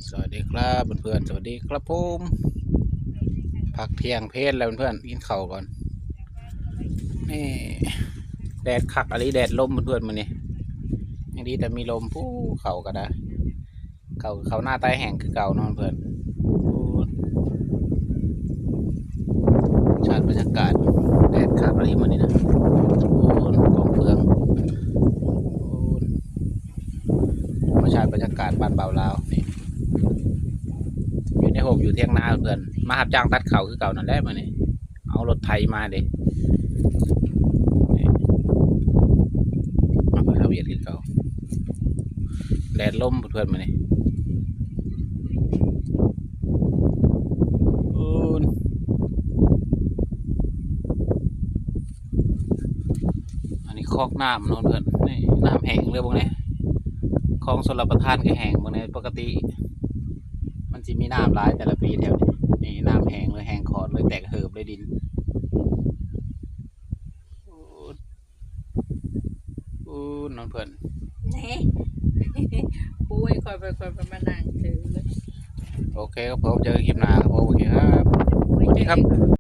สวัสดีครับเพื่อนๆสวัสดีครับผมพักเที่ยงเพลแล้วเพื่อนๆกินข้าวก่อนนี่แดดคักอะไรแดดลมเพื่อนๆมันนี่ยังดีแต่มีลมผู้เขาก็ได้เขาหน้าใต้แห้งคือเก่านอนเพื่อนชาติบรรยากาศแดดคักอะไรมันนี่นะโอ้กองเฟืองมาชาติบรรยากาศบ้านเบาลาวนี่อยู่ในห่มอยู่เที่ยงนาเพื่อนมาหับจ้างตัดเขาคือเก่านั่นแหละมันนี่เอารถไถมาเด็มาไปทำเวียดคือเก่าแดดลมเพื่อนมันนี่อันนี้คอกน้ำนอนเพื่อนนี่น้ำแห้งเลยพวกนี้คลองชลประทานก็แห้งพวกนี้ปกติมันจะมีน้ำร้ายแต่ละปีแถวนี้นี่น้ำแห้งเลยแห้งขอดเลยแตกเหิบเลยดินอู้นอนเพื่อนนี่ปุ้ยคอยไปมานั่งถือเลยโอเคครับผมเจอคลิปหน้าครับผมโอเคครับสวัสดีครับ